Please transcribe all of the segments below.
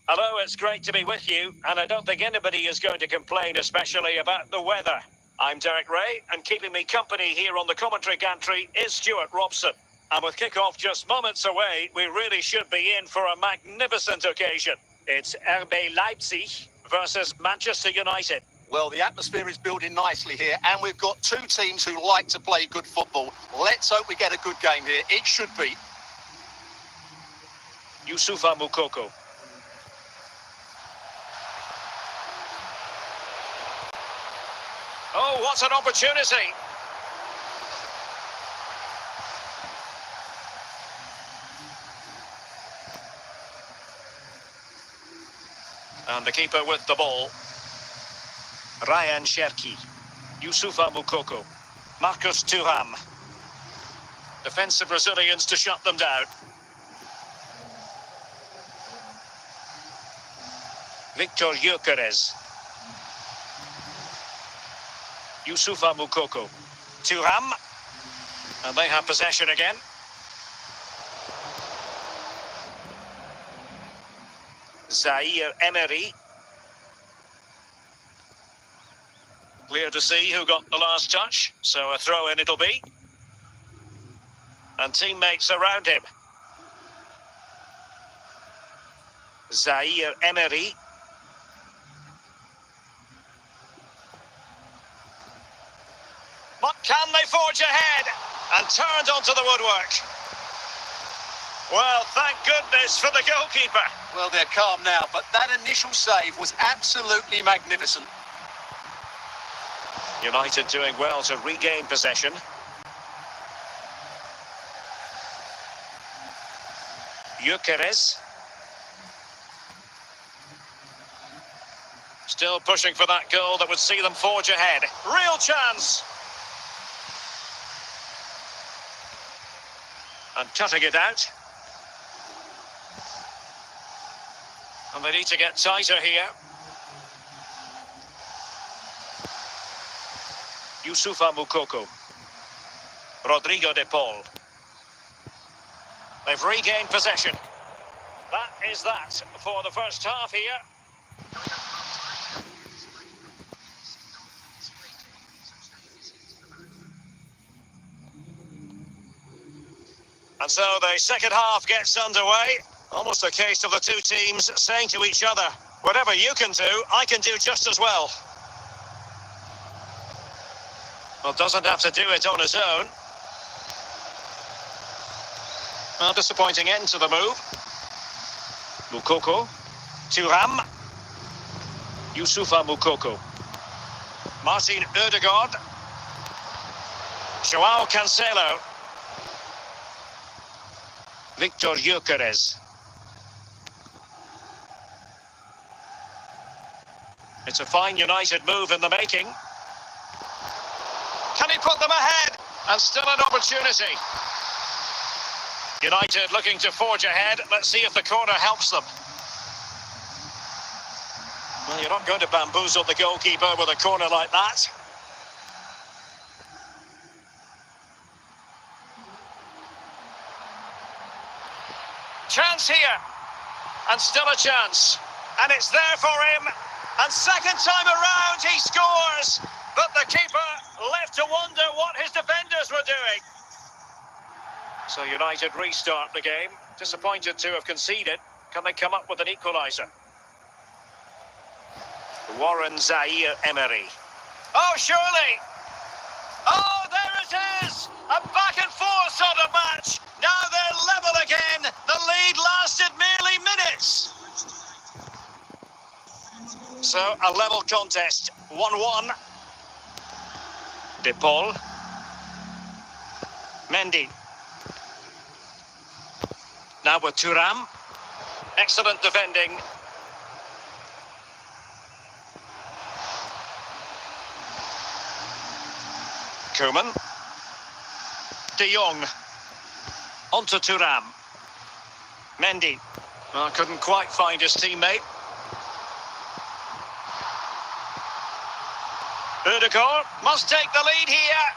Hello, it's great to be with you, and I don't think anybody is going to complain, especially about the weather. I'm Derek Ray, and keeping me company here on the commentary gantry is Stuart Robson. And with kick-off just moments away, we really should be in for a magnificent occasion. It's RB Leipzig versus Manchester United. Well, the atmosphere is building nicely here, and we've got two teams who like to play good football. Let's hope we get a good game here. It should be. Youssoufa Moukoko. Oh, what an opportunity! And the keeper with the ball. Ryan Cherki. Youssoufa Moukoko. Marcus Thuram. Defensive Brazilians to shut them down. Victor Gyökeres. Youssoufa Moukoko. Thuram. And they have possession again. Zaire Emery. Clear to see who got the last touch, so a throw-in it'll be. And teammates around him. Zaire Emery. But can they forge ahead? And turned onto the woodwork. Well, thank goodness for the goalkeeper. Well, they're calm now, but that initial save was absolutely magnificent. United doing well to regain possession. Gyökeres. Still pushing for that goal that would see them forge ahead. Real chance. And cutting it out. And they need to get tighter here. Youssoufa Moukoko. Rodrigo de Paul. They've regained possession. That is that for the first half here. And so the second half gets underway. Almost a case of the two teams saying to each other, whatever you can do, I can do just as well. Well, doesn't have to do it on his own. Well, disappointing end to the move. Moukoko. Thuram. Youssoufa Moukoko. Martin Ødegaard. Joao Cancelo. Victor Gyökeres. It's a fine United move in the making. Can he put them ahead? And still an opportunity. United looking to forge ahead. Let's see if the corner helps them. Well, you're not going to bamboozle the goalkeeper with a corner like that. Chance here. And still a chance. And it's there for him. And second time around he scores. But the keeper left to wonder what his defenders were doing. So United restart the game. Disappointed to have conceded. Can they come up with an equaliser? Warren Zaire Emery. Oh, surely! Oh, there it is! A back and forth sort of match. Now they're level again. The lead lasted merely minutes. So a level contest. 1-1. De Paul. Mendy. Now with Thuram. Excellent defending. Koeman. De Jong. Onto Thuram. Mendy. Well, couldn't quite find his teammate. Ødegaard must take the lead here.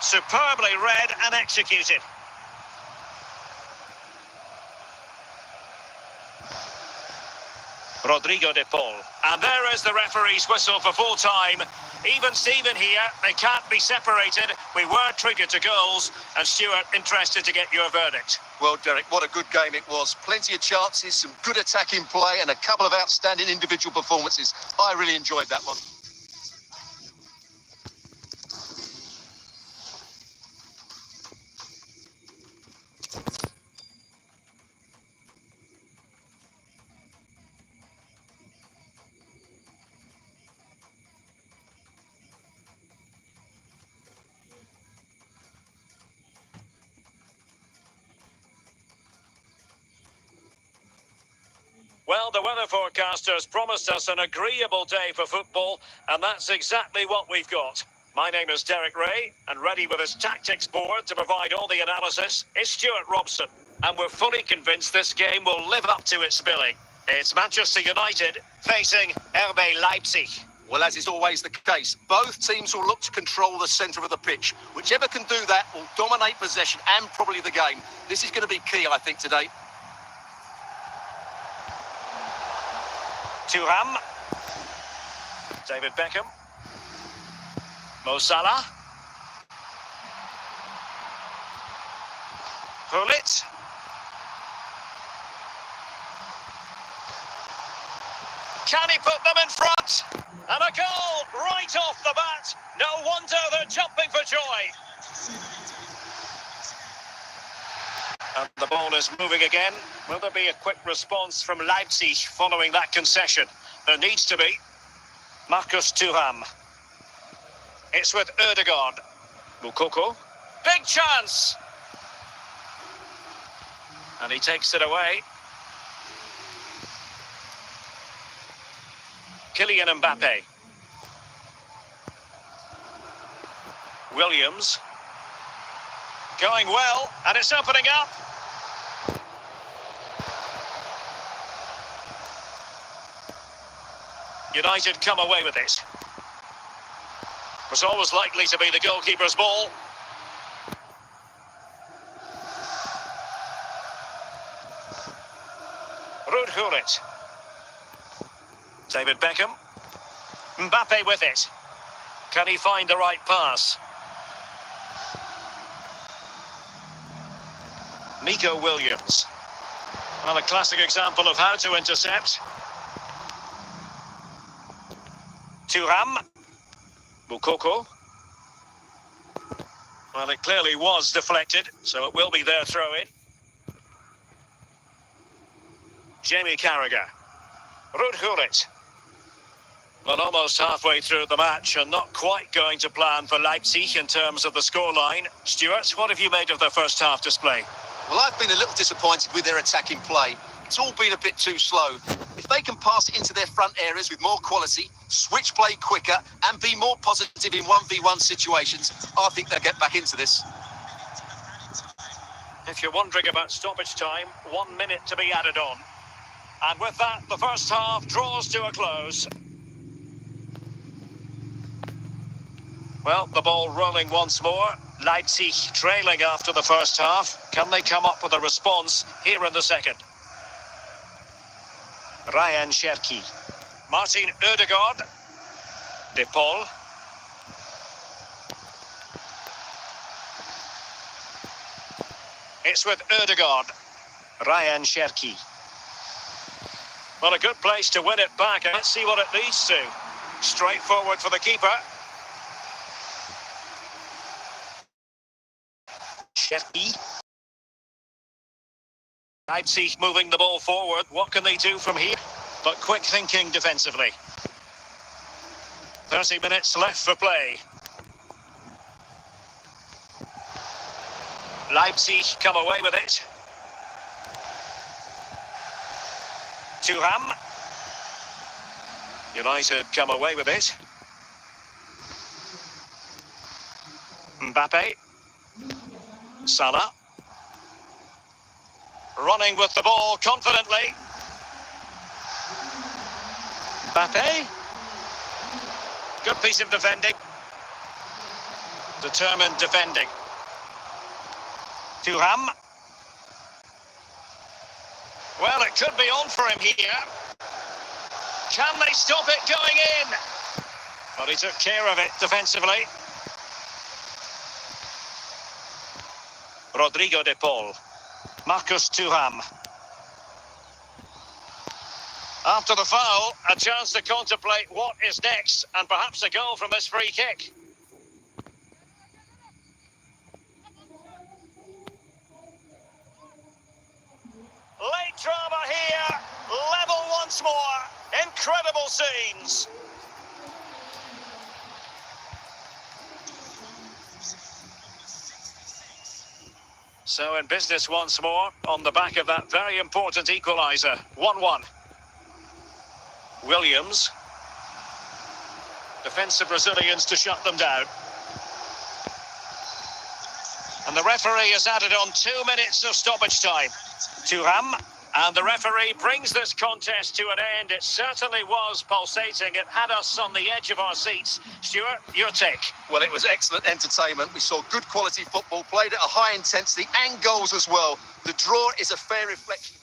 Superbly read and executed. Rodrigo de Paul. And there is the referee's whistle for full time. Even Steven here, they can't be separated. We were treated to goals. And Stuart, interested to get your verdict. Well, Derek, what a good game it was. Plenty of chances, some good attacking play, and a couple of outstanding individual performances. I really enjoyed that one. Well, the weather forecasters promised us an agreeable day for football, and that's exactly what we've got. My name is Derek Ray, and ready with his tactics board to provide all the analysis is Stuart Robson. And we're fully convinced this game will live up to its billing. It's Manchester United facing RB Leipzig. Well, as is always the case, both teams will look to control the centre of the pitch. Whichever can do that will dominate possession and probably the game. This is going to be key, I think, today. Thuram. David Beckham. Mo Salah. Hullet. Can he put them in front? And a goal right off the bat. No wonder they're jumping for joy. And the ball is moving again. Will there be a quick response from Leipzig following that concession? There needs to be. Marcus Thuram. It's with Ødegaard. Mukoko. Big chance! And he takes it away. Kylian Mbappe. Williams. Going well, and it's opening up. United come away with it. Was always likely to be the goalkeeper's ball. Ruud Gullit. David Beckham. Mbappe with it. Can he find the right pass? Nico Williams. Well, a classic example of how to intercept. Thuram. Mukoko. Well, it clearly was deflected, so it will be their throw-in. Jamie Carragher. Ruud Gullit. Well, almost halfway through the match and not quite going to plan for Leipzig in terms of the scoreline. Stuart, what have you made of their first half display? Well, I've been a little disappointed with their attacking play. It's all been a bit too slow. If they can pass it into their front areas with more quality, switch play quicker, and be more positive in 1v1 situations, I think they'll get back into this. If you're wondering about stoppage time, 1 minute to be added on. And with that, the first half draws to a close. Well, the ball rolling once more. Leipzig trailing after the first half. Can they come up with a response here in the second? Ryan Cherki. Martin Ødegaard. De Paul. It's with Ødegaard. Ryan Cherki. Well, a good place to win it back. Let's see what it leads to. Straightforward for the keeper. Cherki. Leipzig moving the ball forward. What can they do from here? But quick thinking defensively. 30 minutes left for play. Leipzig come away with it. Thuram. United come away with it. Mbappe. Salah. Running with the ball confidently. Mbappe. Good piece of defending. Determined defending. Thuram. Well, it could be on for him here. Can they stop it going in? But he took care of it defensively. Rodrigo de Paul. Marcus Thuram. After the foul, a chance to contemplate what is next, and perhaps a goal from this free kick. Late drama here, level once more, incredible scenes. So in business once more, on the back of that very important equaliser, 1-1. Williams. Defensive Brazilians to shut them down. And the referee has added on 2 minutes of stoppage time. Thuram, and the referee brings this contest to an end. It certainly was pulsating. It had us on the edge of our seats. Stuart, your take? Well, it was excellent entertainment. We saw good quality football, played at a high intensity and goals as well. The draw is a fair reflection.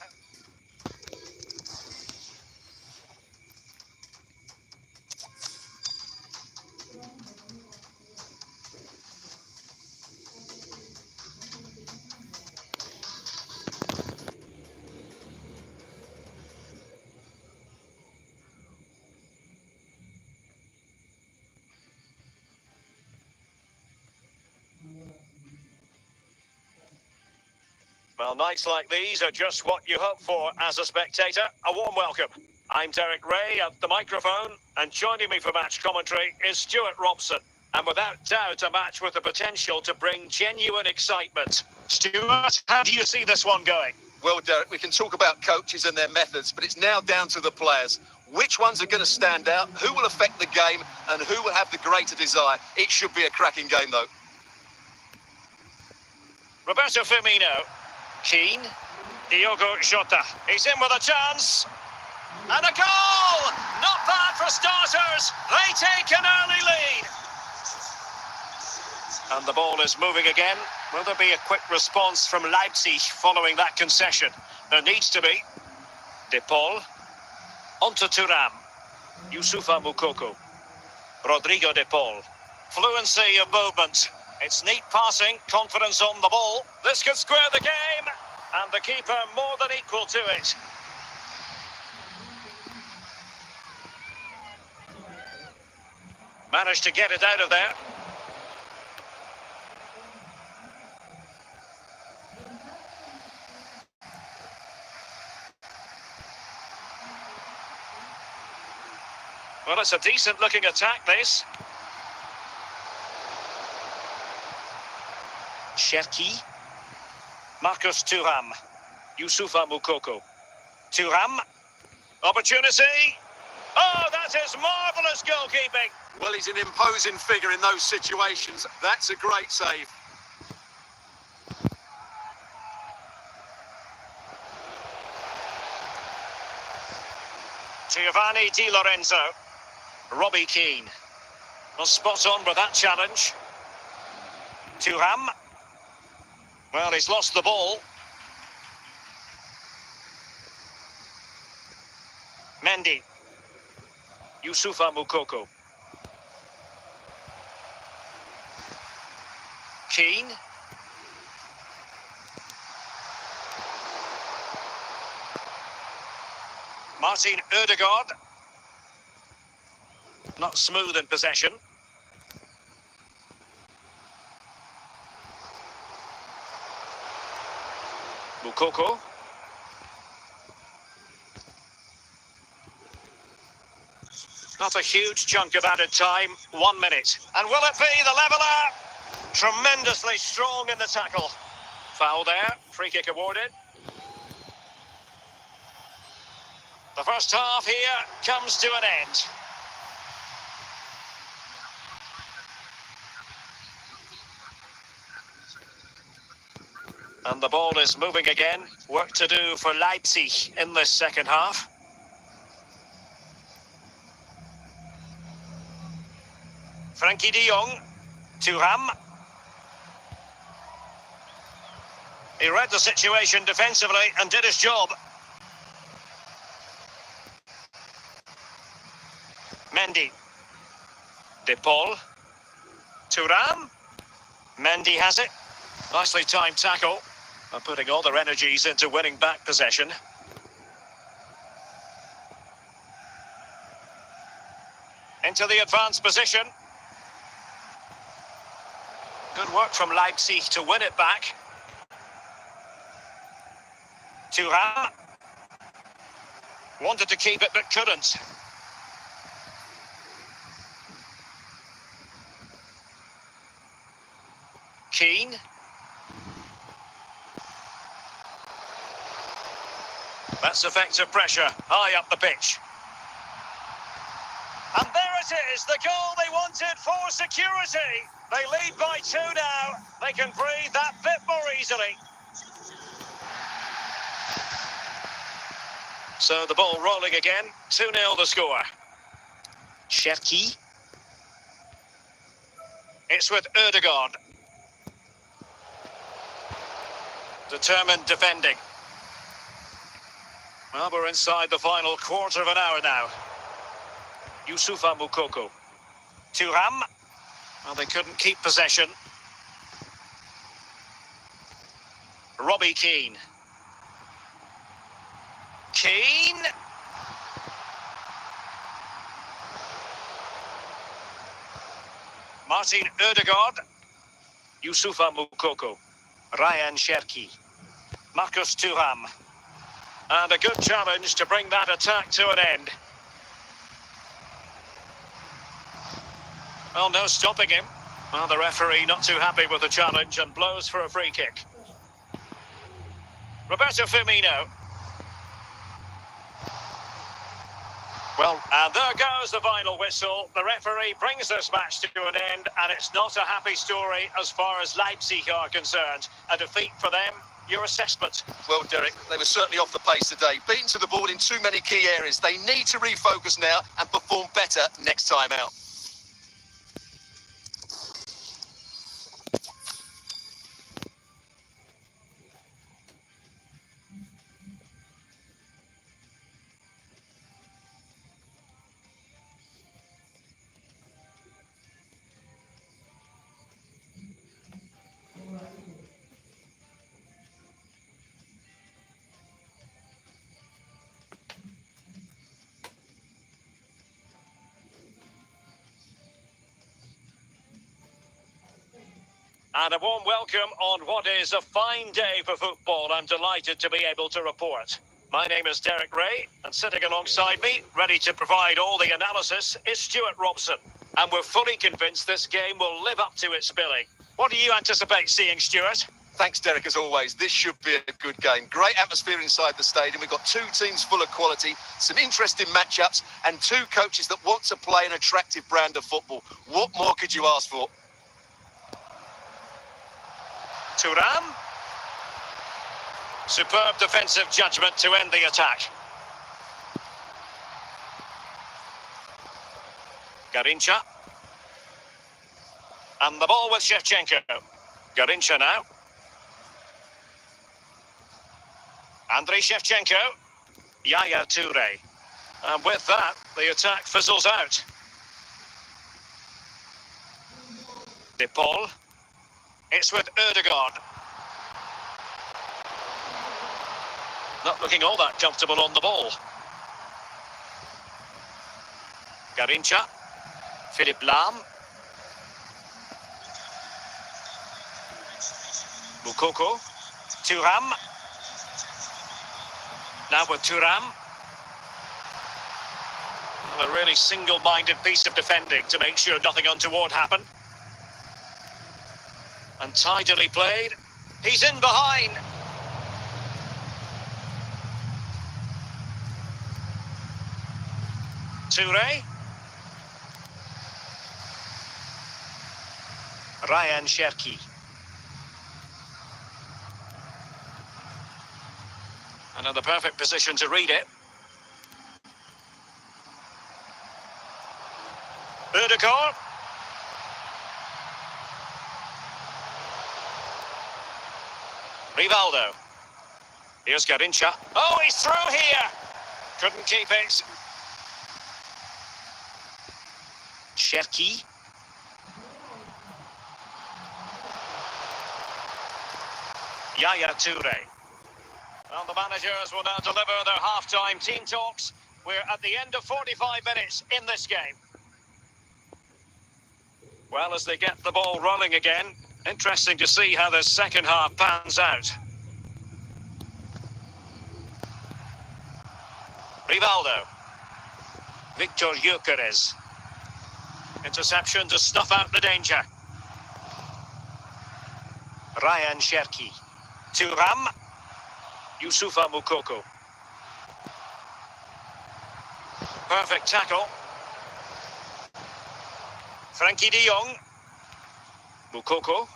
Well, nights like these are just what you hope for as a spectator. A warm welcome. I'm Derek Ray at the microphone, and joining me for match commentary is Stuart Robson. And without doubt, a match with the potential to bring genuine excitement. Stuart, how do you see this one going? Well, Derek, we can talk about coaches and their methods, but it's now down to the players. Which ones are going to stand out, who will affect the game, and who will have the greater desire? It should be a cracking game, though. Roberto Firmino. Keane. Diogo Jota. He's in with a chance. And a goal! Not bad for starters. They take an early lead. And the ball is moving again. Will there be a quick response from Leipzig following that concession? There needs to be. De Paul. Onto Thuram. Youssoufa Moukoko. Rodrigo de Paul. Fluency of movement. It's neat passing, confidence on the ball. This could square the game. And the keeper more than equal to it. Managed to get it out of there. Well, it's a decent looking attack, this. Cherki. Marcus Thuram. Youssoufa Moukoko. Thuram. Opportunity. Oh, that is marvellous goalkeeping. Well, he's an imposing figure in those situations. That's a great save. Giovanni Di Lorenzo. Robbie Keane. Was spot on with that challenge. Thuram. Well, he's lost the ball. Mendy. Youssoufa Moukoko. Keane. Martin Ødegaard. Not smooth in possession. Moukoko. Not a huge chunk of added time, 1 minute. And will it be the leveller? Tremendously strong in the tackle. Foul there, free kick awarded. The first half here comes to an end. And the ball is moving again. Work to do for Leipzig in this second half. Frankie de Jong. Thuram. He read the situation defensively and did his job. Mendy. De Paul. Thuram. Mendy has it. Nicely timed tackle. And putting all their energies into winning back possession. Into the advanced position. Good work from Leipzig to win it back. Thuram. Wanted to keep it but couldn't. Keane. That's effective pressure, high up the pitch. And there it is, the goal they wanted for security. They lead by 2 now. They can breathe that bit more easily. So the ball rolling again, 2-0 the score. Cherki. It's with Ødegaard. Determined defending. Well, we're inside the final quarter of an hour now. Youssoufa Moukoko. Thuram. Well, they couldn't keep possession. Robbie Keane. Keane. Martin Ødegaard. Youssoufa Moukoko. Ryan Cherki. Marcus Thuram. And a good challenge to bring that attack to an end. Well, no stopping him. Well, the referee not too happy with the challenge and blows for a free kick. Roberto Firmino. Well, and there goes the final whistle. The referee brings this match to an end, and it's not a happy story as far as Leipzig are concerned. A defeat for them. Your assessment? Well, Derek, they were certainly off the pace today. Beaten to the ball in too many key areas. They need to refocus now and perform better next time out. And a warm welcome on what is a fine day for football. I'm delighted to be able to report. My name is Derek Ray, and sitting alongside me, ready to provide all the analysis, is Stuart Robson. And we're fully convinced this game will live up to its billing. What do you anticipate seeing, Stuart? Thanks, Derek, as always. This should be a good game. Great atmosphere inside the stadium. We've got two teams full of quality, some interesting matchups, and two coaches that want to play an attractive brand of football. What more could you ask for? Thuram. Superb defensive judgment to end the attack. Garincha. And the ball with Shevchenko. Garincha now. Andriy Shevchenko. Yaya Toure. And with that, the attack fizzles out. De Paul. It's with Ødegaard. Not looking all that comfortable on the ball. Garincha. Philippe Lahm. Moukoko. Thuram. Now with Thuram. A really single-minded piece of defending to make sure nothing untoward happened. And tidily played. He's in behind. Toure. Ryan Cherki. Another perfect position to read it. Ødegaard. Rivaldo. Here's Garincha. Oh, he's through here. Couldn't keep it. Cherki. Yaya Toure. Well, the managers will now deliver their half-time team talks. We're at the end of 45 minutes in this game. Well, as they get the ball rolling again, interesting to see how the second half pans out. Rivaldo. Victor Gyökeres. Interception to snuff out the danger. Ryan Cherki. Thuram. Youssoufa Moukoko. Perfect tackle. Frankie de Jong. Moukoko.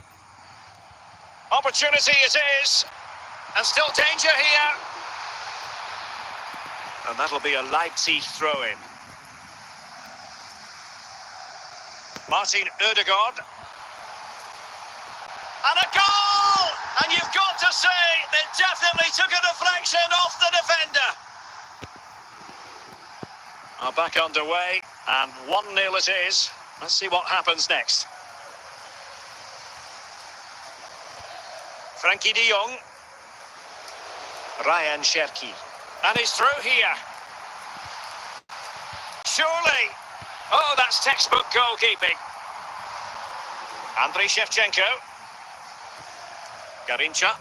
Opportunity it is. And still danger here. And that'll be a Leipzig throw-in. Martin Ødegaard. And a goal! And you've got to say, they definitely took a deflection off the defender. Are back underway, and 1-0 it is. Let's see what happens next. Frankie de Jong. Ryan Cherki. And he's through here. Surely. Oh, that's textbook goalkeeping. Andriy Shevchenko. Garincha.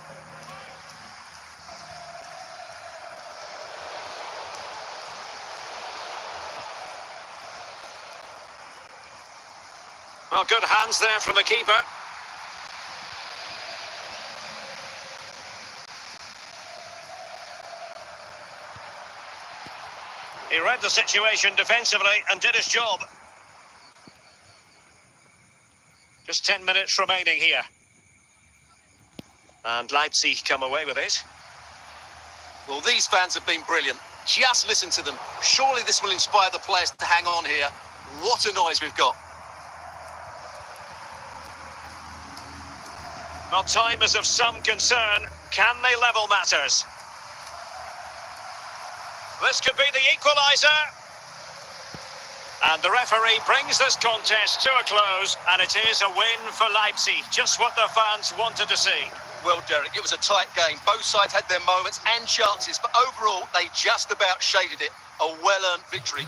Well, good hands there from the keeper. He read the situation defensively and did his job. Just 10 minutes remaining here. And Leipzig come away with it. Well, these fans have been brilliant. Just listen to them. Surely this will inspire the players to hang on here. What a noise we've got. Well, time is of some concern. Can they level matters? This could be the equaliser. And the referee brings this contest to a close, and it is a win for Leipzig. Just what the fans wanted to see. Well, Derek, it was a tight game. Both sides had their moments and chances, but overall, they just about shaded it. A well-earned victory.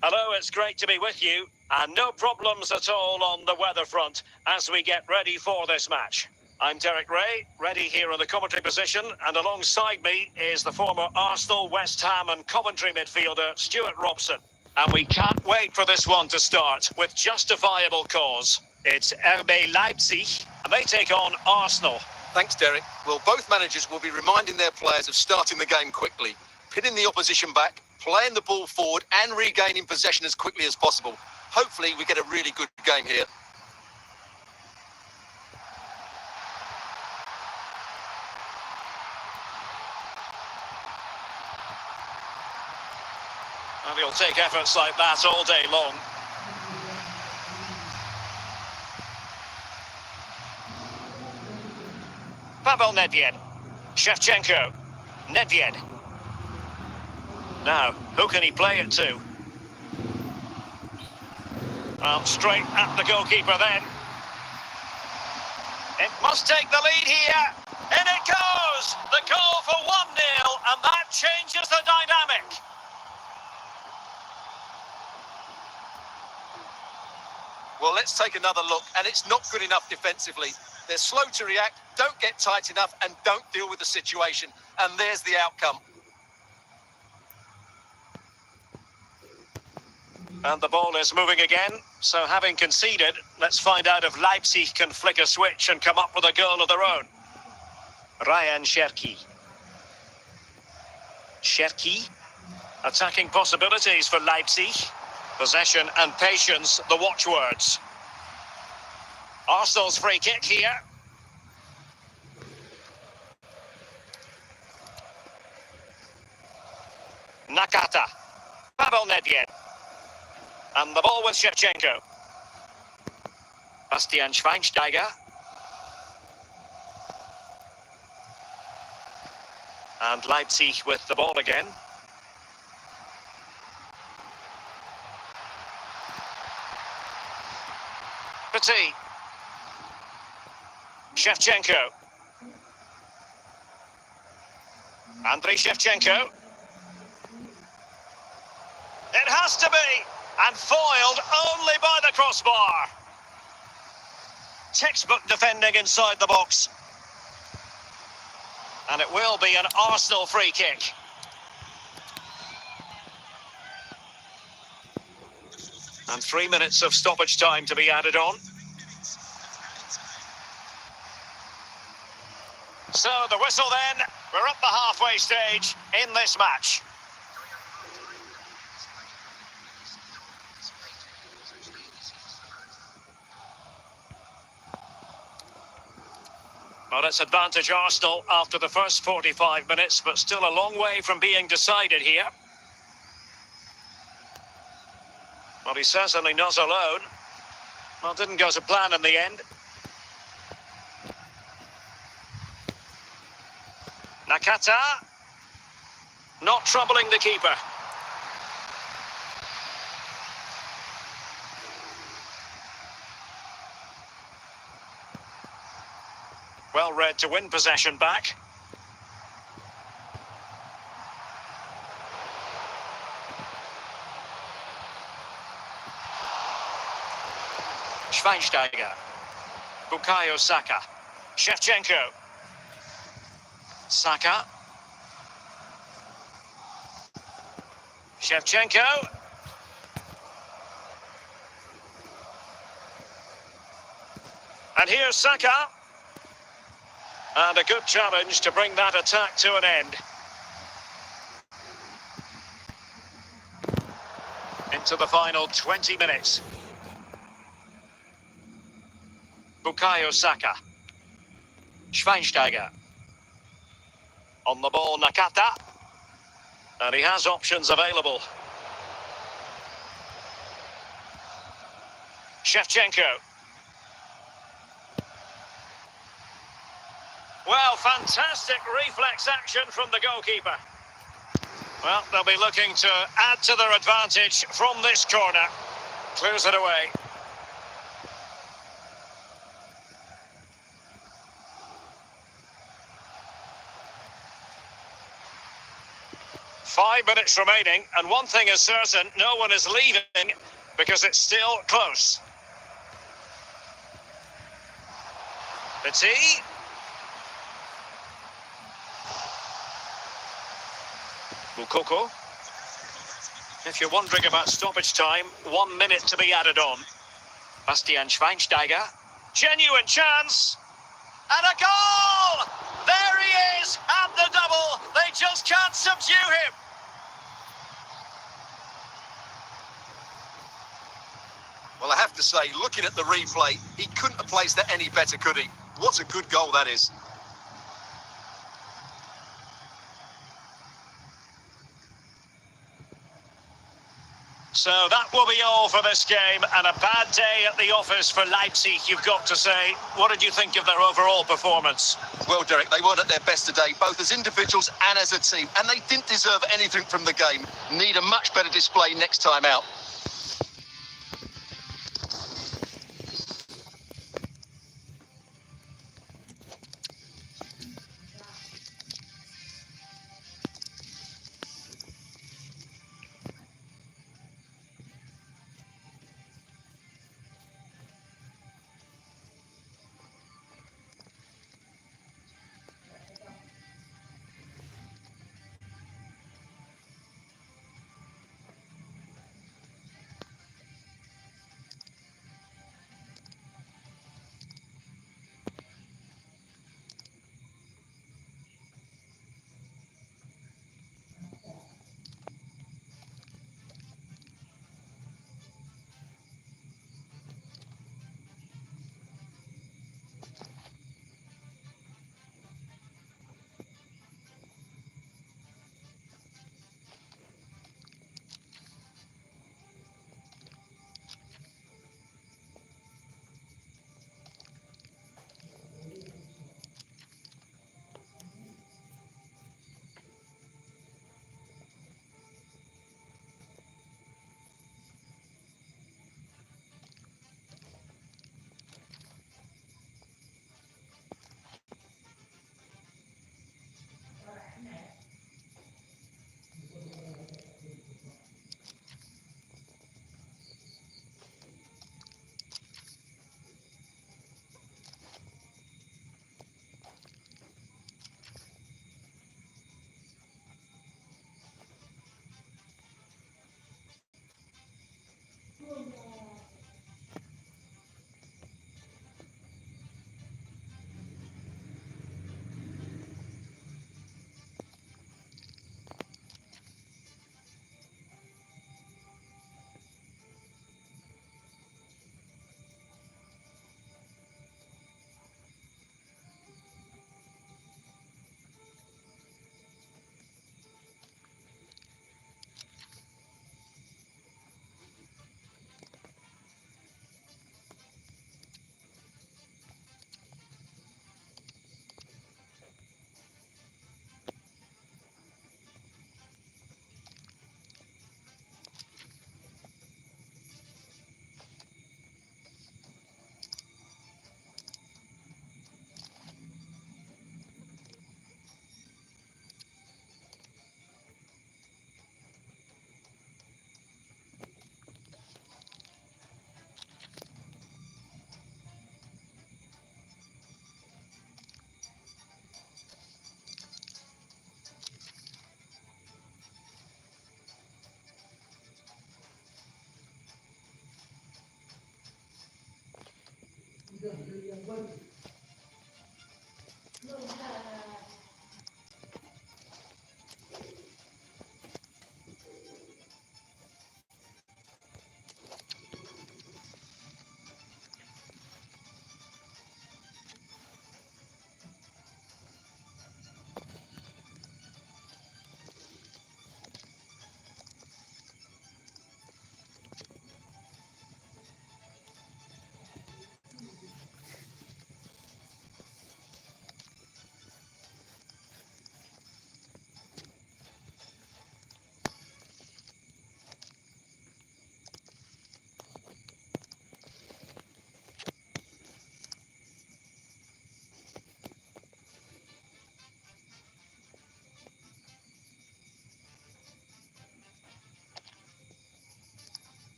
Hello, it's great to be with you, and no problems at all on the weather front as we get ready for this match. I'm Derek Ray, ready here in the commentary position, and alongside me is the former Arsenal, West Ham and Coventry midfielder Stuart Robson. And we can't wait for this one to start with justifiable cause. It's RB Leipzig, and they take on Arsenal. Thanks, Derek. Well, both managers will be reminding their players of starting the game quickly, pinning the opposition back, playing the ball forward and regaining possession as quickly as possible. Hopefully we get a really good game here. And he'll take efforts like that all day long. Pavel Nedved. Shevchenko. Nedved. Now, who can he play it to? Well, straight at the goalkeeper then. It must take the lead here. In it goes! The goal for 1-0, and that changes the dynamic. Well, let's take another look, and it's not good enough defensively. They're slow to react, don't get tight enough, and don't deal with the situation. And there's the outcome. And the ball is moving again. So having conceded, let's find out if Leipzig can flick a switch and come up with a goal of their own. Ryan Cherki. Cherki. Attacking possibilities for Leipzig. Possession and patience, the watchwords. Arsenal's free kick here. Nakata. Pavel Nedved. And the ball with Shevchenko. Bastian Schweinsteiger. And Leipzig with the ball again. Petit. Shevchenko. Andriy Shevchenko. It has to be, and foiled only by the crossbar. Textbook defending inside the box. And it will be an Arsenal free kick. And 3 minutes of stoppage time to be added on. So the whistle then, we're at the halfway stage in this match. Well, it's advantage Arsenal after the first 45 minutes, but still a long way from being decided here. Well, he's certainly not alone. Well, didn't go to plan in the end. Nakata. Not troubling the keeper. Well read to win possession back. Schweinsteiger. Bukayo Saka. Shevchenko. Saka. Shevchenko. And here's Saka. And a good challenge to bring that attack to an end. Into the final 20 minutes. Bukayo Saka. Schweinsteiger. On the ball, Nakata. And he has options available. Shevchenko. Well, fantastic reflex action from the goalkeeper. Well, they'll be looking to add to their advantage from this corner. Clears it away. Five minutes remaining, and one thing is certain, no one is leaving because it's still close. Petit. Mukoko. If you're wondering about stoppage time, 1 minute to be added on. Bastian Schweinsteiger. Genuine chance. And a goal! There he is at the double. They just can't subdue him. Well, I have to say, looking at the replay, he couldn't have placed that any better, could he? What a good goal that is. So that will be all for this game, and a bad day at the office for Leipzig, you've got to say. What did you think of their overall performance? Well, Derek, they weren't at their best today, both as individuals and as a team, and they didn't deserve anything from the game. Need a much better display next time out.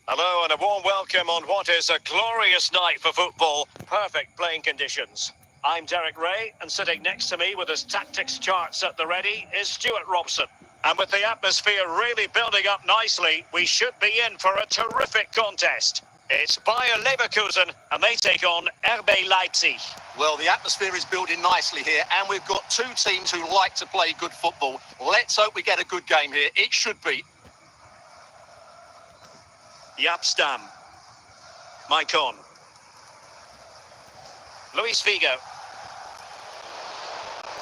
Hello and a warm welcome on what is a glorious night for football. Perfect playing conditions. I'm Derek Ray, and sitting next to me with his tactics charts at the ready is Stuart Robson. And with the atmosphere really building up nicely, we should be in for a terrific contest. It's Bayer Leverkusen, and they take on RB Leipzig. Well, the atmosphere is building nicely here, and we've got two teams who like to play good football. Let's hope we get a good game here. It should be. Yapstam. Maicon. Luis Figo.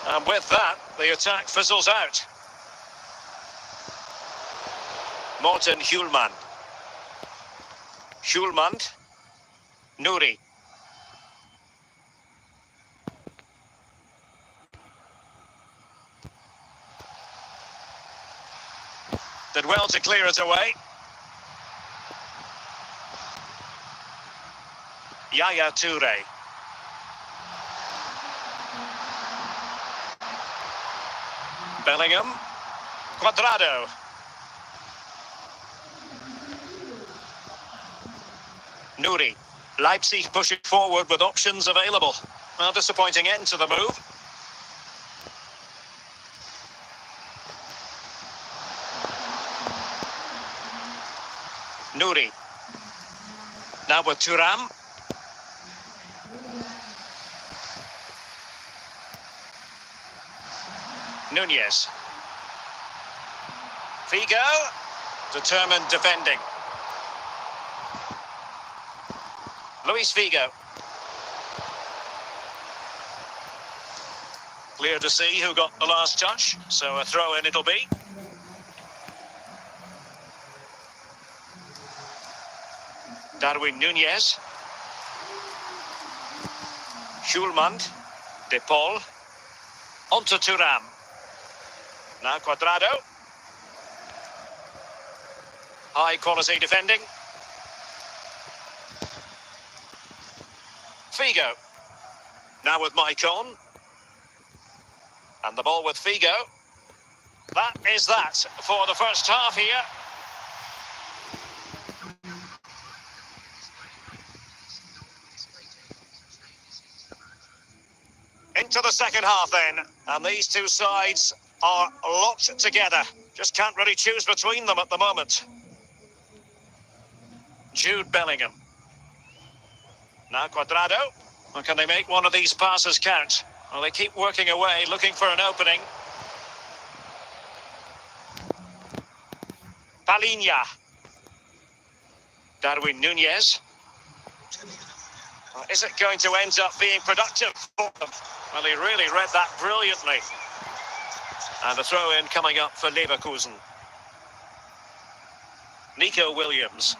And with that, the attack fizzles out. Morten Hjulmand. Hjulmand. Nuri. Did well to clear it away. Yaya Toure. Bellingham. Cuadrado. Nuri. Leipzig pushing forward with options available. Well, disappointing end to the move. Nuri. Now with Thuram. Nunez. Figo. Determined defending. Luis Figo. Clear to see who got the last touch, so a throw in it'll be. Darwin Nunez. Hjulmand. De Paul. Onto Thuram. Now Cuadrado. High quality defending. Figo. Now with Maicon. And the ball with Figo. That is that for the first half here. Into the second half then. And these two sides are locked together. Just can't really choose between them at the moment. Jude Bellingham. Now Cuadrado. Well, can they make one of these passes count? Well, they keep working away, looking for an opening. Palinha. Darwin Nunez. Well, is it going to end up being productive for them? Well, he really read that brilliantly. And a throw-in coming up for Leverkusen. Nico Williams.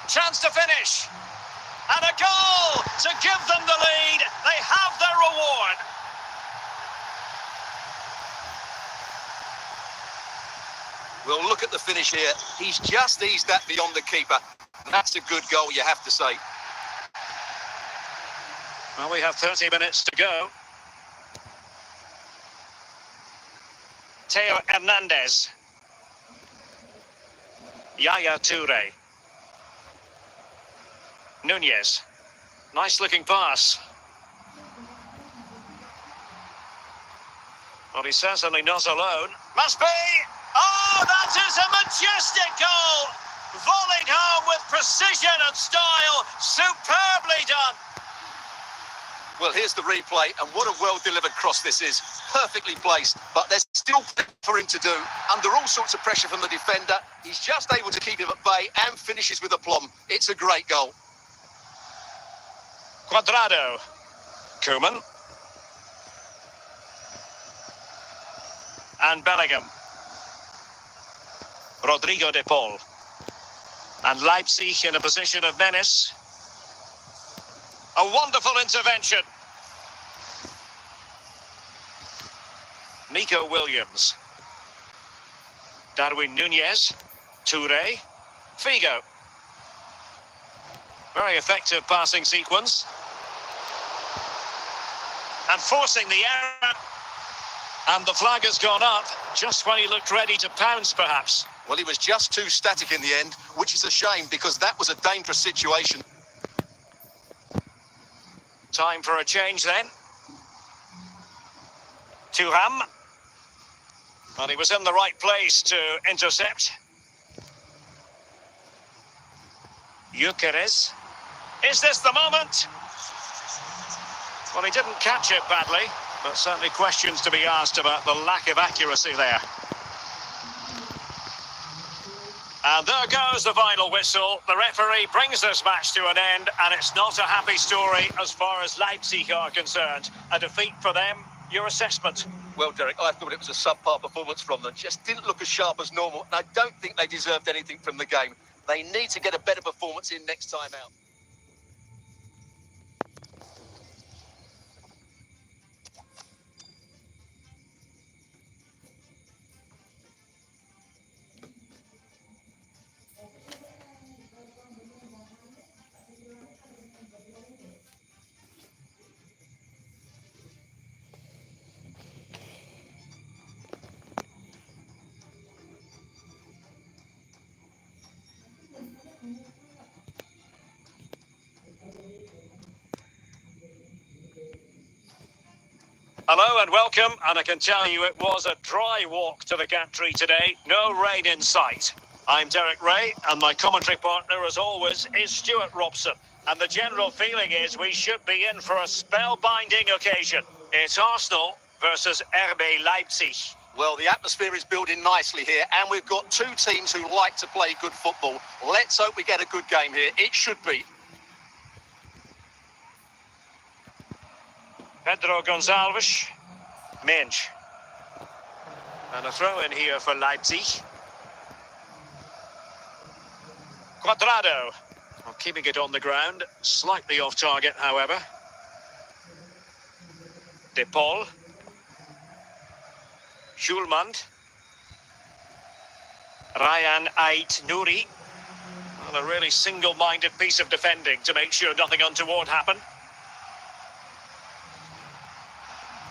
Chance to finish. And a goal to give them the lead. They have their reward. Well, look at the finish here. He's just eased that beyond the keeper. That's a good goal, you have to say. Well, we have 30 minutes to go. Theo Hernandez. Yaya Toure. Nunez. Nice looking pass. Well, he's certainly not alone. Must be! Oh, that is a majestic goal! Volleyed home with precision and style. Superbly done. Well, here's the replay, and what a well-delivered cross this is. Perfectly placed, but there's still plenty for him to do. Under all sorts of pressure from the defender, he's just able to keep him at bay and finishes with aplomb. It's a great goal. Cuadrado. Koeman. And Bellingham. Rodrigo de Paul. And Leipzig in a position of menace. A wonderful intervention. Nico Williams. Darwin Nunez. Toure. Figo. Very effective passing sequence. And forcing the error. And the flag has gone up just when he looked ready to pounce, perhaps. Well, he was just too static in the end, which is a shame because that was a dangerous situation. Time for a change then. Thuram. And he was in the right place to intercept. Gyökeres. Is this the moment? Well, he didn't catch it badly, but certainly questions to be asked about the lack of accuracy there. And there goes the final whistle. The referee brings this match to an end, and it's not a happy story as far as Leipzig are concerned. A defeat for them. Your assessment? Well, Derek, I thought it was a subpar performance from them. Just didn't look as sharp as normal, and I don't think they deserved anything from the game. They need to get a better performance in next time out. Hello and welcome, and I can tell you it was a dry walk to the gantry today. No rain in sight. I'm Derek Ray, and my commentary partner, as always, is Stuart Robson. And the general feeling is we should be in for a spellbinding occasion. It's Arsenal versus RB Leipzig. Well, the atmosphere is building nicely here, and we've got two teams who like to play good football. Let's hope we get a good game here. It should be. Pedro Gonçalves. Mensch. And a throw in here for Leipzig. Cuadrado. Well, keeping it on the ground. Slightly off target, however. De Paul. Schulmand. Ryan Ait Nouri. Well, a really single-minded piece of defending to make sure nothing untoward happened.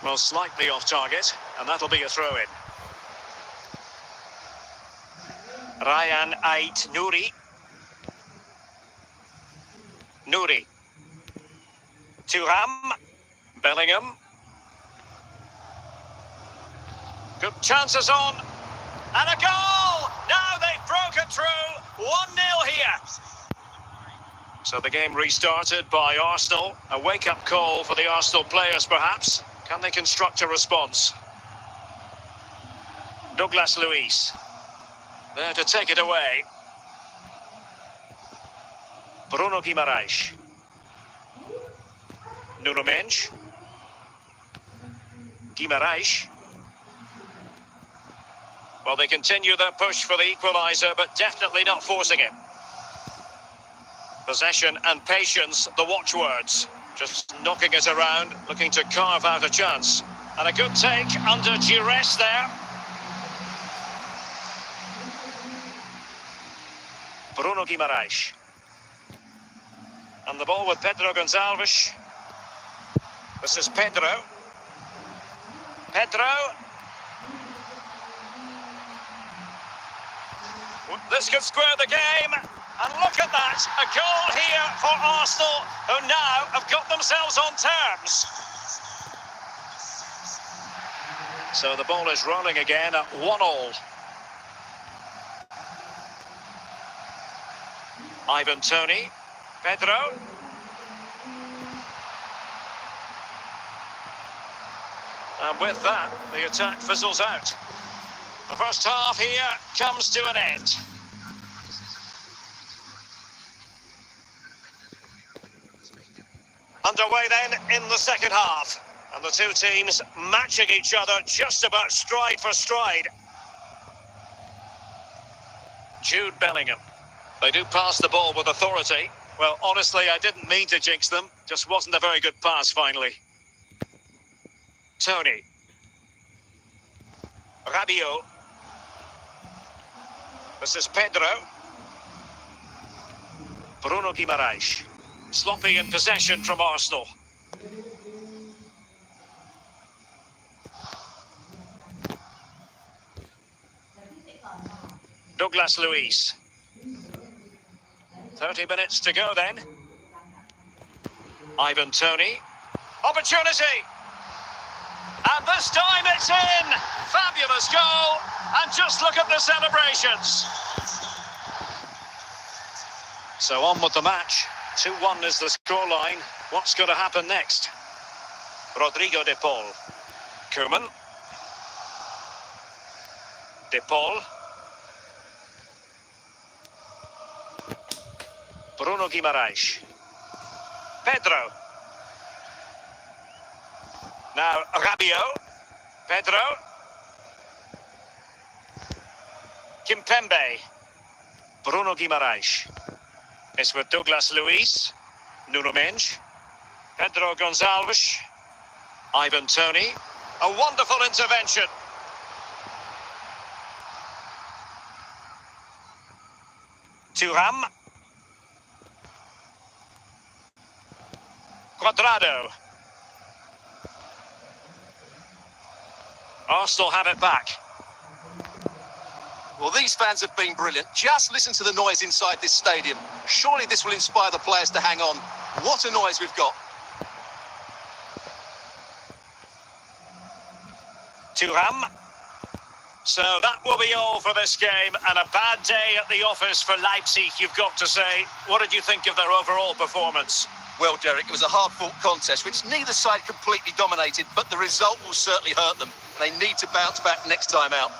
Well, slightly off target, and that'll be a throw-in. Ryan Ait Nouri. Nouri. Thuram. Bellingham. Good chances on. And a goal! Now they've broken through. 1-0 here. So the game restarted by Arsenal. A wake-up call for the Arsenal players, perhaps. Can they construct a response? Douglas Luiz. There to take it away. Bruno Guimaraes. Nuno Mensch. Guimaraes. Well, they continue their push for the equaliser, but definitely not forcing it. Possession and patience, the watchwords. Just knocking it around, looking to carve out a chance. And a good take under duress there. Bruno Guimaraes. And the ball with Pedro Gonçalves. This is Pedro. Pedro. This could square the game. And look at that, a goal here for Arsenal, who now have got themselves on terms. So the ball is rolling again at 1-1. Ivan Toney, Pedro. And with that, the attack fizzles out. The first half here comes to an end. Underway then in the second half. And the two teams matching each other just about stride for stride. Jude Bellingham. They do pass the ball with authority. Well, honestly, I didn't mean to jinx them. Just wasn't a very good pass, finally. Tony. Rabiot. This is Pedro. Bruno Guimaraes. Sloppy in possession from Arsenal. Douglas Luiz. 30 minutes to go then. Ivan Toney. Opportunity! And this time it's in! Fabulous goal! And just look at the celebrations! So on with the match. 2-1 is the scoreline. What's going to happen next? Rodrigo de Paul. Koeman. De Paul. Bruno Guimaraes. Pedro. Now Rabiot. Pedro. Kimpembe. Bruno Guimaraes. It's with Douglas Luiz. Nuno Mendes. Pedro Gonçalves. Ivan Toney. A wonderful intervention. Thuram. Cuadrado. Arsenal have it back. Well, these fans have been brilliant. Just listen to the noise inside this stadium. Surely this will inspire the players to hang on. What a noise we've got. Thuram. So that will be all for this game, and a bad day at the office for Leipzig, you've got to say. What did you think of their overall performance? Well, Derek, it was a hard-fought contest, which neither side completely dominated, but the result will certainly hurt them. They need to bounce back next time out.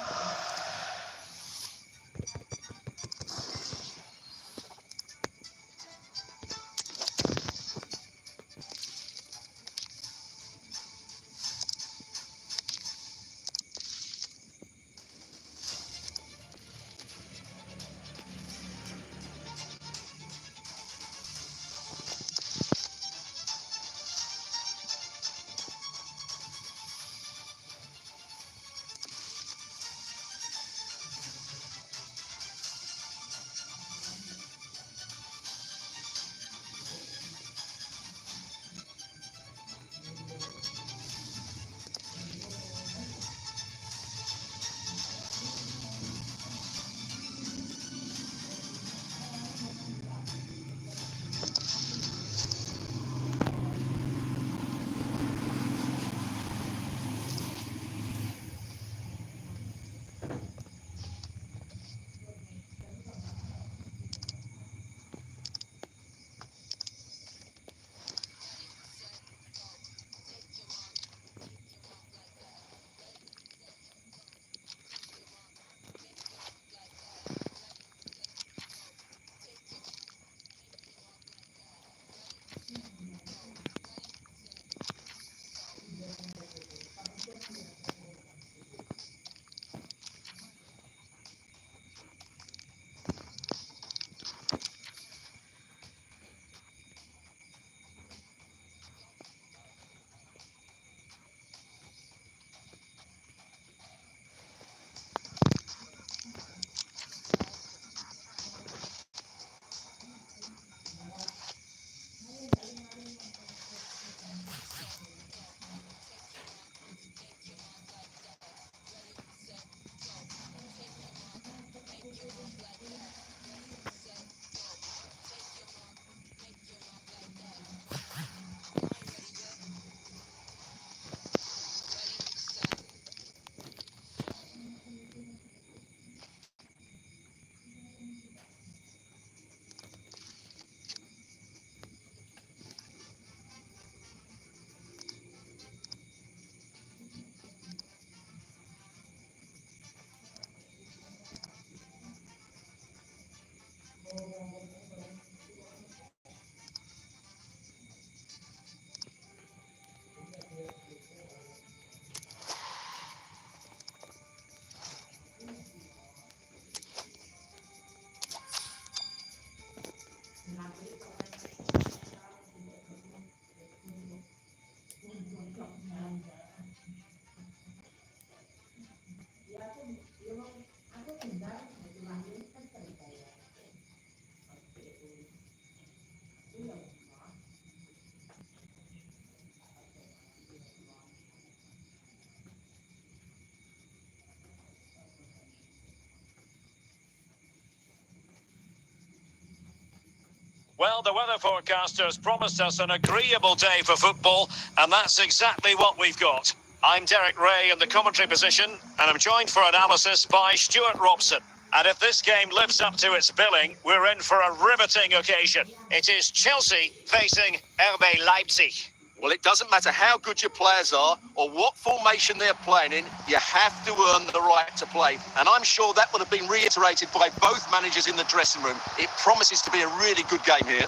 Well, the weather forecasters promised us an agreeable day for football, and that's exactly what we've got. I'm Derek Ray in the commentary position, and I'm joined for analysis by Stuart Robson. And if this game lives up to its billing, we're in for a riveting occasion. It is Chelsea facing RB Leipzig. Well, it doesn't matter how good your players are or what formation they're playing in, you have to earn the right to play. And I'm sure that would have been reiterated by both managers in the dressing room. It promises to be a really good game here.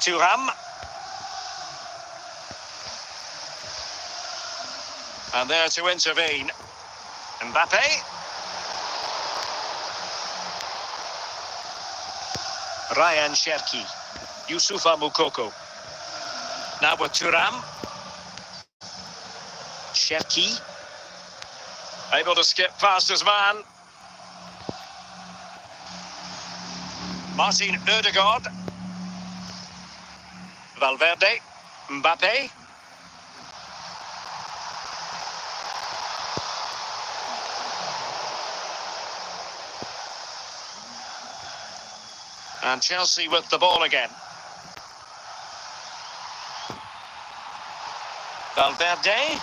Thuram. And there to intervene. Mbappe. Ryan Cherki. Youssoufa Moukoko. Now with Thuram. Cherki. Able to skip past his man. Martin Ødegaard. Valverde. Mbappe. And Chelsea with the ball again. Valverde.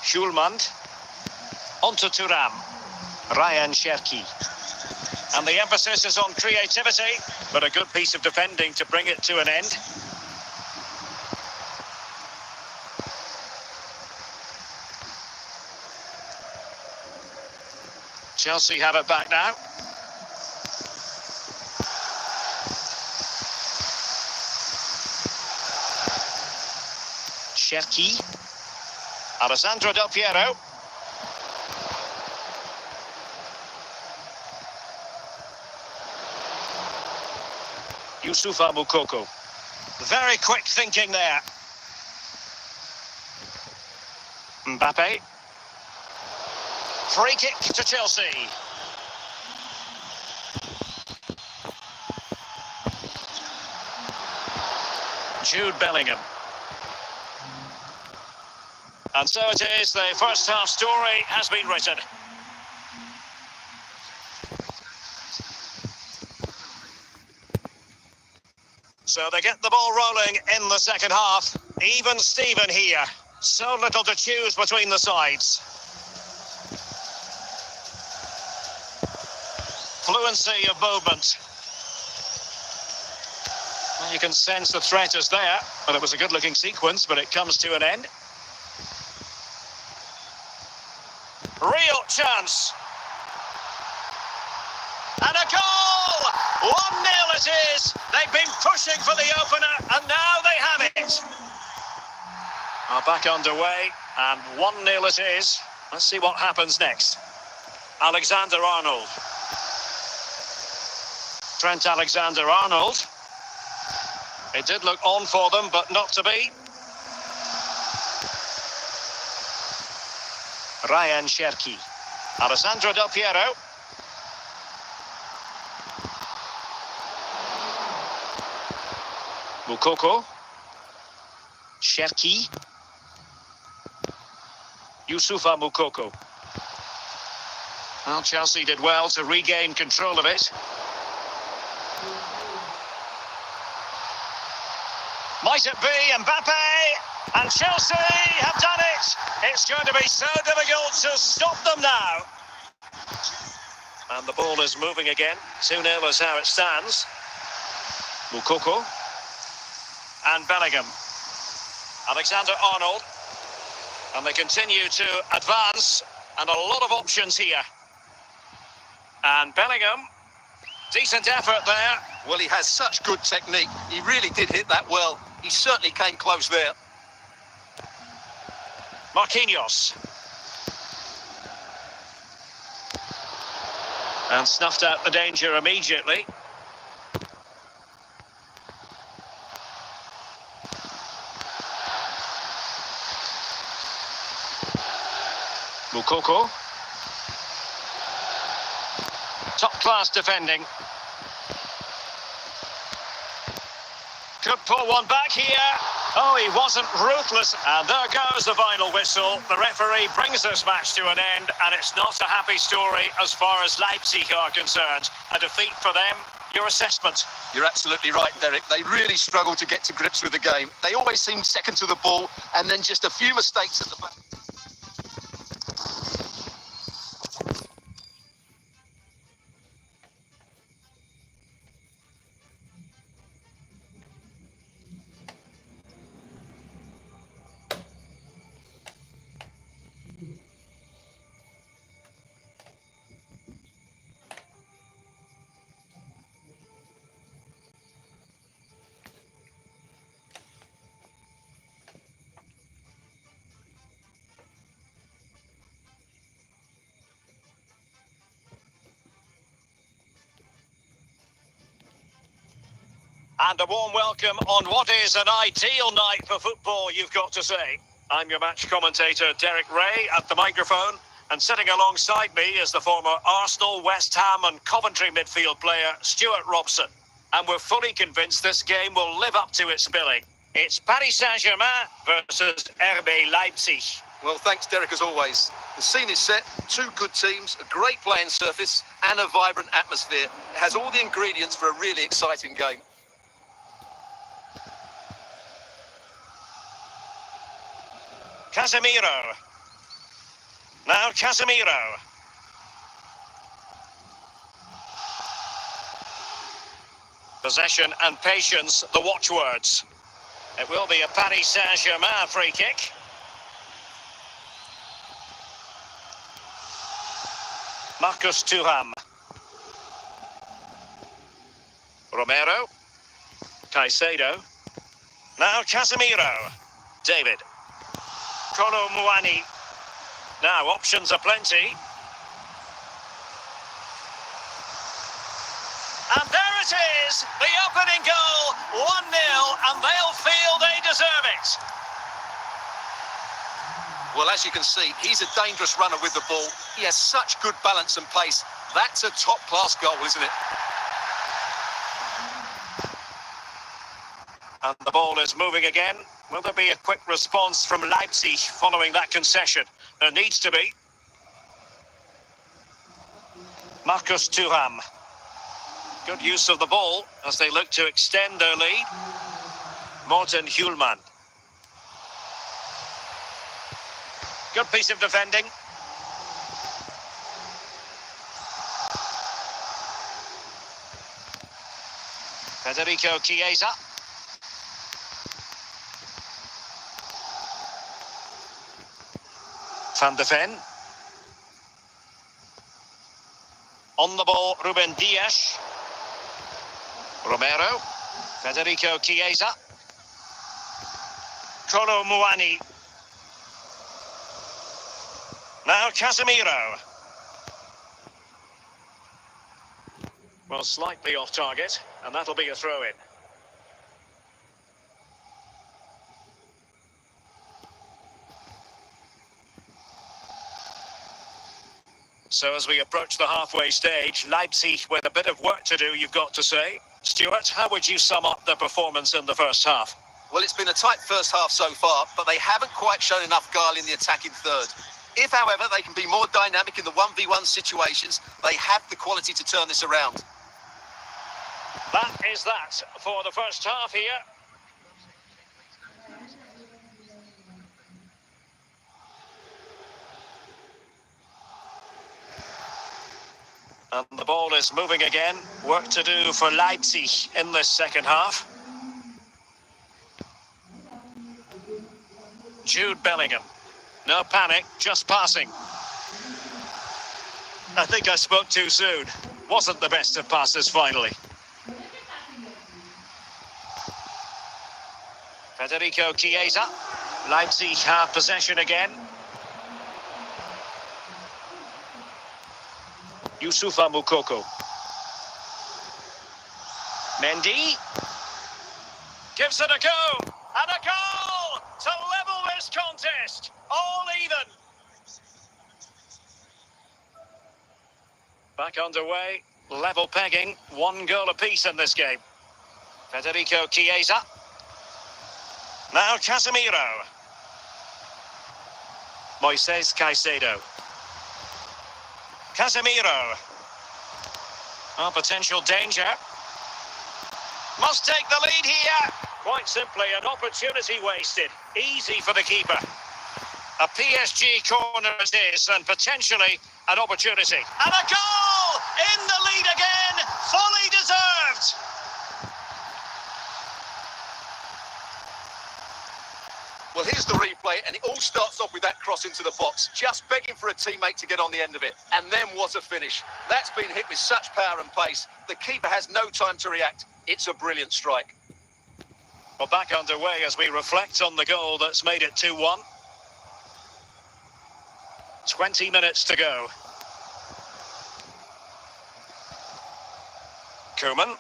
Schulmand. Onto Thuram. Ryan Cherki. And the emphasis is on creativity, but a good piece of defending to bring it to an end. Chelsea have it back now. Cherki. Alessandro Del Piero. Youssoufa Moukoko. Very quick thinking there. Mbappe. Free kick to Chelsea. Jude Bellingham. And so it is, the first half story has been written. So they get the ball rolling in the second half. Even Steven here. So little to choose between the sides. Fluency of movement. Well, you can sense the threat is there, but it was a good-looking sequence, but it comes to an end. Real chance. And a goal! 1-0 it is. They've been pushing for the opener, and now they have it. Are back underway, and 1-0 it is. Let's see what happens next. Alexander-Arnold. Trent Alexander-Arnold. It did look on for them, but not to be. Ryan Cherki. Alessandro Del Piero. Moukoko. Cherki. Youssoufa Moukoko. Well, Chelsea did well to regain control of it. Might it be Mbappe? And Chelsea have done it. It's going to be so difficult to stop them now. And the ball is moving again. 2-0 is how it stands. Moukoko. And Bellingham. Alexander-Arnold. And they continue to advance. And a lot of options here. And Bellingham. Decent effort there. Well, he has such good technique. He really did hit that well. He certainly came close there. Marquinhos. And snuffed out the danger immediately. Moukoko. Top-class defending. Could pull one back here. Oh, he wasn't ruthless. And there goes the final whistle. The referee brings this match to an end, and it's not a happy story as far as Leipzig are concerned. A defeat for them. Your assessment? You're absolutely right, Derek. They really struggled to get to grips with the game. They always seemed second to the ball, and then just a few mistakes at the back. And a warm welcome on what is an ideal night for football, you've got to say. I'm your match commentator, Derek Ray, at the microphone. And sitting alongside me is the former Arsenal, West Ham and Coventry midfield player, Stuart Robson. And we're fully convinced this game will live up to its billing. It's Paris Saint-Germain versus RB Leipzig. Well, thanks, Derek, as always. The scene is set, two good teams, a great playing surface and a vibrant atmosphere. It has all the ingredients for a really exciting game. Casemiro. Now Casemiro. Possession and patience, the watchwords. It will be a Paris Saint-Germain free kick. Marcus Thuram. Romero. Caicedo. Now Casemiro. David. Kolo Muani. Now options are plenty. And there it is, the opening goal, 1-0, and they'll feel they deserve it. Well, as you can see, he's a dangerous runner with the ball. He has such good balance and pace. That's a top-class goal, isn't it? And the ball is moving again. Will there be a quick response from Leipzig following that concession? There needs to be. Marcus Thuram. Good use of the ball as they look to extend their lead. Morten Hjulman. Good piece of defending. Federico Chiesa. Van de Ven. On the ball, Ruben Dias. Romero. Federico Chiesa. Kolo Muani. Now Casemiro. Well, slightly off target, and that'll be a throw-in. So as we approach the halfway stage, Leipzig with a bit of work to do, you've got to say. Stuart, how would you sum up their performance in the first half? Well, it's been a tight first half so far, but they haven't quite shown enough guile in the attacking third. If, however, they can be more dynamic in the 1v1 situations, they have the quality to turn this around. That is that for the first half here. And the ball is moving again. Work to do for Leipzig in this second half. Jude Bellingham. No panic, just passing. I think I spoke too soon. Wasn't the best of passes finally. Federico Chiesa. Leipzig have possession again. Youssoufa Moukoko. Mendy. Gives it a go. And a goal to level this contest. All even. Back underway. Level pegging. 1 goal apiece in this game. Federico Chiesa. Now Casemiro. Moises Caicedo. Casemiro. Oh, potential danger. Must take the lead here. Quite simply, an opportunity wasted. Easy for the keeper. A PSG corner it is, and potentially an opportunity. And a goal! In the lead again! Fully deserved! Well, here's the replay, and it all starts off with that cross into the box, just begging for a teammate to get on the end of it. And then what a finish. That's been hit with such power and pace. The keeper has no time to react. It's a brilliant strike. Well, back underway as we reflect on the goal that's made it 2-1. 20 minutes to go. Koeman.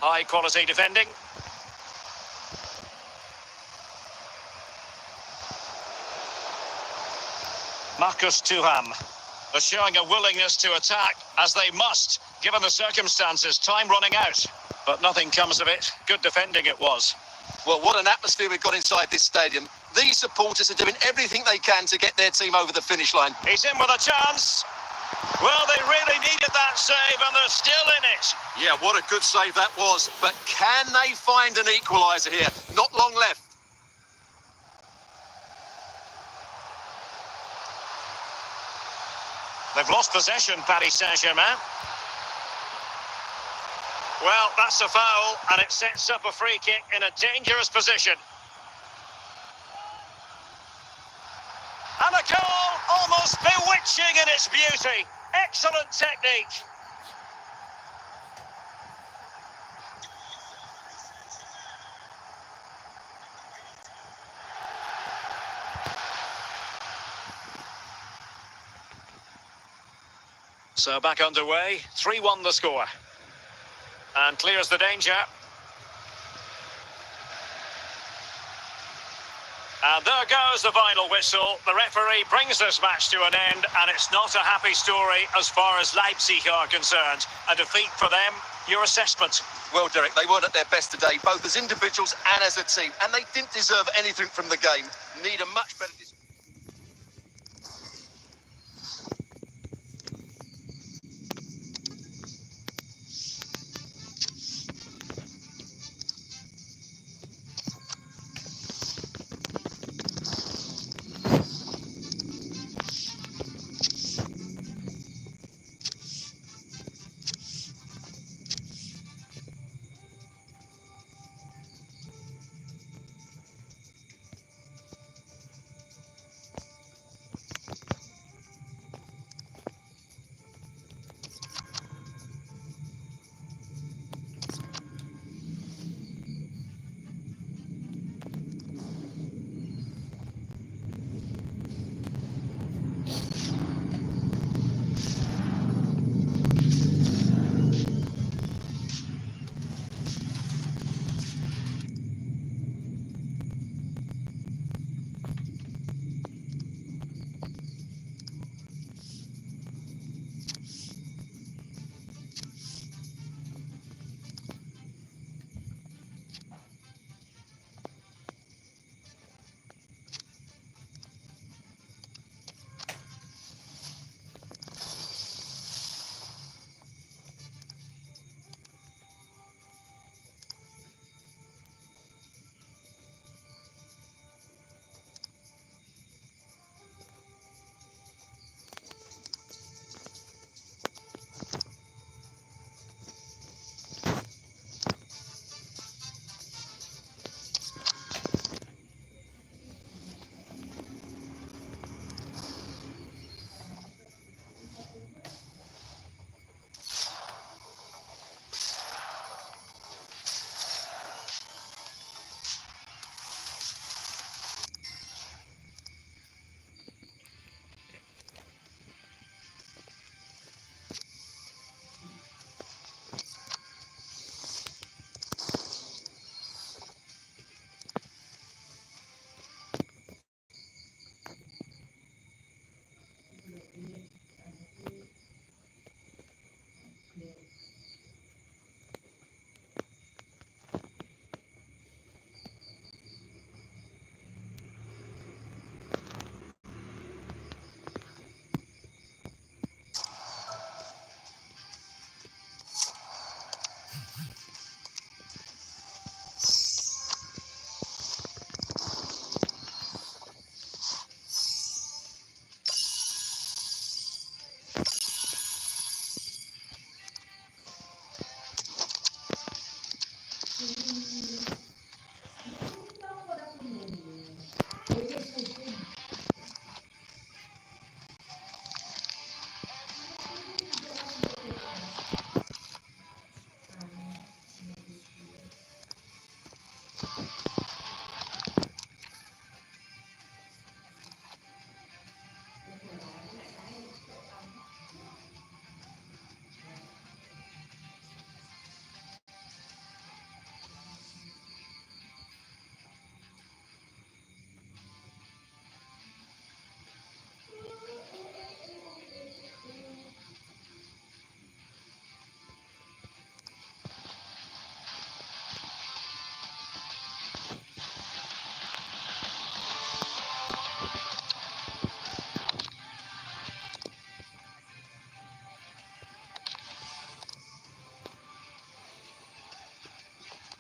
High quality defending. Marcus Thuram. They're showing a willingness to attack, as they must, given the circumstances. Time running out, but nothing comes of it. Good defending it was. Well, what an atmosphere we've got inside this stadium. These supporters are doing everything they can to get their team over the finish line. He's in with a chance. Well, they really needed that save, and they're still in it. Yeah, what a good save that was. But can they find an equaliser here? Not long left. They've lost possession, Paris Saint-Germain. Well, that's a foul, and it sets up a free kick in a dangerous position. And a goal, almost bewitching in its beauty. Excellent technique. So back underway, 3-1 the score. And clears the danger. And there goes the final whistle. The referee brings this match to an end, and it's not a happy story as far as Leipzig are concerned. A defeat for them. Your assessment? Well, Derek, they weren't at their best today, both as individuals and as a team, and they didn't deserve anything from the game. Need a much better...